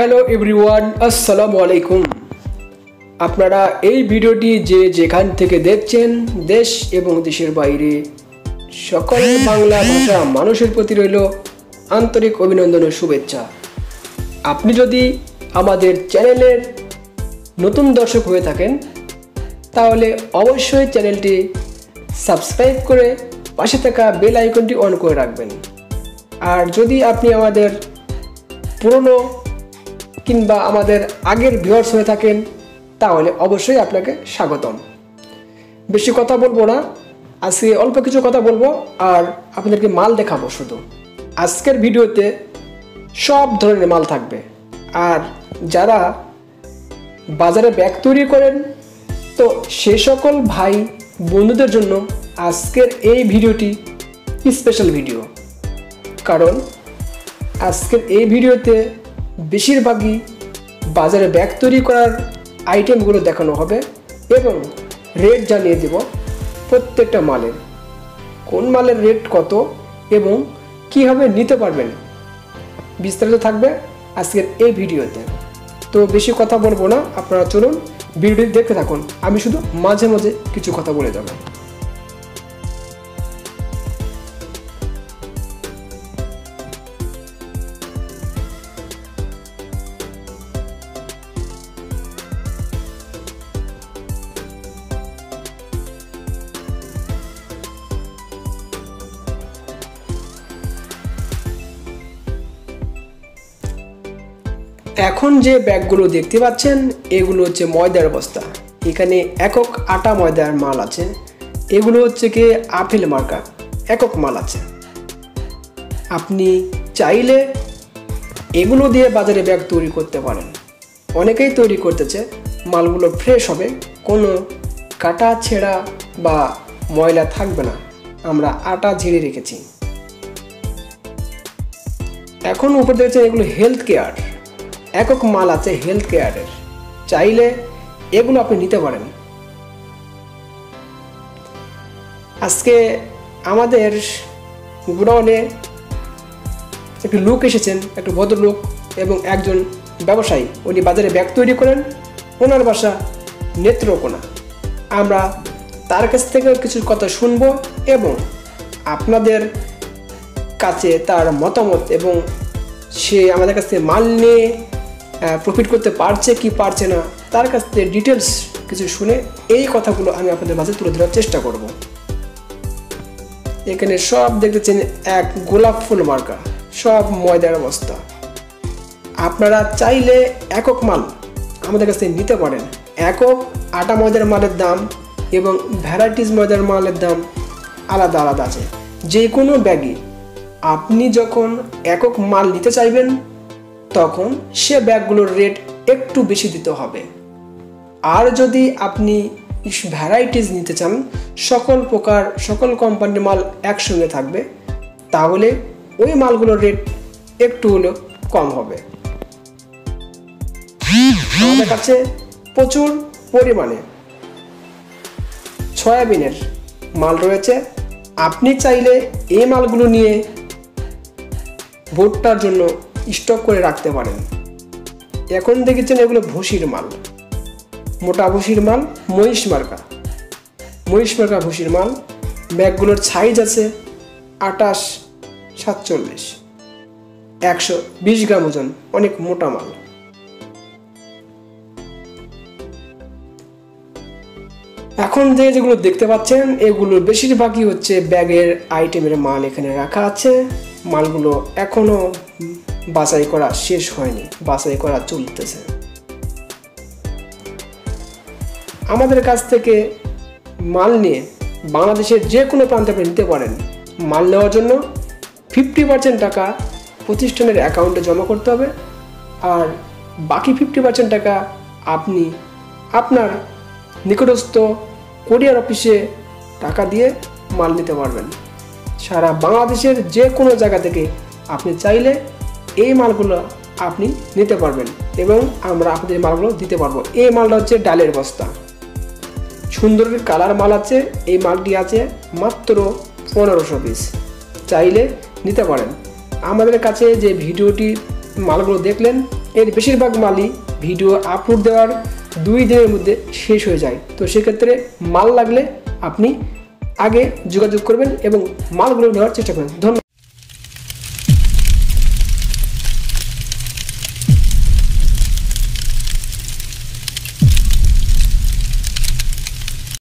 Hello everyone, আসসালামু আলাইকুম। আপনারা এই ভিডিওটি যে যেখান থেকে দেখছেন, দেশ এবং দেশের বাইরে সকল বাংলা ভাষা মানুষের প্রতি রইল আন্তরিক অভিনন্দন ও শুভেচ্ছা। আপনি যদি আমাদের চ্যানেলের নতুন দর্শক হয়ে থাকেন তাহলে অবশ্যই চ্যানেলটি সাবস্ক্রাইব করে পাশে থাকা বেল আইকনটি অন করে রাখবেন। আর যদি আপনি আমাদের পুরনো কিংবা আমাদের আগের ভিউয়ার্স হয়ে থাকেন তাহলে অবশ্যই আপনাকে স্বাগতম। বেশি কথা বলবো না, আজকে অল্প কিছু কথা বলবো আর আপনাদেরকে মাল দেখাবো। শুধু আজকের ভিডিওতে সব ধরনের মাল থাকবে। আর যারা বাজারে ব্যাগ তৈরি করেন তো সে সকল ভাই বন্ধুদের জন্য আজকের এই ভিডিওটি স্পেশাল ভিডিও, কারণ আজকের এই ভিডিওতে বেশিরভাগই বাজারে ব্যাগ তৈরি করার আইটেমগুলো দেখানো হবে এবং রেট জানিয়ে দেব প্রত্যেকটা মালের, কোন মালের রেট কত এবং কীভাবে নিতে পারবেন, বিস্তারিত থাকবে আজকের এই ভিডিওতে। তো বেশি কথা বলবো না, আপনারা চলুন ভিডিওটি দেখতে থাকুন। আমি শুধু মাঝে মাঝে কিছু কথা বলে যাব। এখন যে ব্যাগগুলো দেখতে পাচ্ছেন এগুলো হচ্ছে ময়দার বস্তা। এখানে একক আটা ময়দার মাল আছে। এগুলো হচ্ছে কি আপেল মার্কা একক মাল আছে। আপনি চাইলে এগুলো দিয়ে বাজারে ব্যাগ তৈরি করতে পারেন। অনেকেই তৈরি করতেছে, মালগুলো ফ্রেশ হবে, কোনো কাটা ছেঁড়া বা ময়লা থাকবে না। আমরা আটা ঝেড়ে রেখেছি। এখন উপর দেখছেন এগুলো হেলথ কেয়ার একক মাল আছে, হেলথ কেয়ারের। চাইলে এগুলো আপনি নিতে পারেন। আজকে আমাদের গোডাউনে একটু লোক এসেছেন, একটু ভদ্রলোক এবং একজন ব্যবসায়ী। উনি বাজারে ব্যাগ তৈরি করেন, ওনার বাসা নেত্রকোনা। আমরা তার কাছ থেকে কিছু কথা শুনবো এবং আপনাদের কাছে তার মতামত এবং সে আমাদের কাছ থেকে মাল নিয়ে প্রফিট করতে পারছে কি পারছে না তার কাছ থেকে ডিটেলস কিছু শুনে এই কথাগুলো আমি আপনাদের মাঝে তুলে ধরার চেষ্টা করব। এখানে সব দেখতেছেন এক গোলাপ ফুল মার্কা, সব ময়দার বস্তা। আপনারা চাইলে একক মাল আমাদের কাছ থেকে নিতে পারেন। একক আটা ময়দার মালের দাম এবং ভ্যারাইটিস ময়দার মালের দাম আলাদা আলাদা আছে। যে কোনো ব্যাগে আপনি যখন একক মাল নিতে চাইবেন তখন সে ব্যাগগুলোর রেট একটু বেশি দিতে হবে। আর যদি আপনি ভ্যারাইটিস নিতে চান, সকল প্রকার সকল কোম্পানির মাল একসঙ্গে থাকবে, তাহলে ওই মালগুলোর রেট একটু হলেও কম হবে। আমাদের কাছে প্রচুর পরিমাণে সয়াবিনের মাল রয়েছে। আপনি চাইলে এই মালগুলো নিয়ে ভুট্টার জন্য স্টক করে রাখতে পারেন। এখন দেখেছেন এগুলো ভুসির মাল, মোটা ভুসির মাল, মহিষ মার্কা ভুসির মাল। ব্যাগগুলোর সাইজ আছে 28-47, 120 গ্রাম ওজন, অনেক মোটা মাল। এখন যেগুলো দেখতে পাচ্ছেন এগুলো বেশিরভাগই হচ্ছে ব্যাগের আইটেমের মাল এখানে রাখা আছে। মালগুলো এখনো বাছাই করা শেষ হয়নি, বাছাই করা চলতেছে। আমাদের কাছ থেকে মাল নিয়ে বাংলাদেশের যে কোনো প্রান্তে আপনি নিতে পারেন। মাল নেওয়ার জন্য 50% টাকা প্রতিষ্ঠানের অ্যাকাউন্টে জমা করতে হবে, আর বাকি 50% টাকা আপনি আপনার নিকটস্থ কোরিয়ার অফিসে টাকা দিয়ে মাল নিতে পারবেন। সারা বাংলাদেশের যে কোনো জায়গা থেকে আপনি চাইলে এই মালগুলো আপনি নিতে পারবেন এবং আমরা আপনাদের মালগুলো দিতে পারবো। এই মালটা হচ্ছে ডালের বস্তা, সুন্দর কালার মাল আছে। এই মালটি আছে মাত্র 1500 পিস। চাইলে নিতে পারেন। আমাদের কাছে যে ভিডিওটি মালগুলো দেখলেন এর বেশিরভাগ মালই ভিডিও আপলোড দেওয়ার 2 দিনের মধ্যে শেষ হয়ে যায়। তো সেক্ষেত্রে মাল লাগলে আপনি আগে যোগাযোগ করবেন এবং মালগুলো নেওয়ার চেষ্টা করবেন। ধন্যবাদ।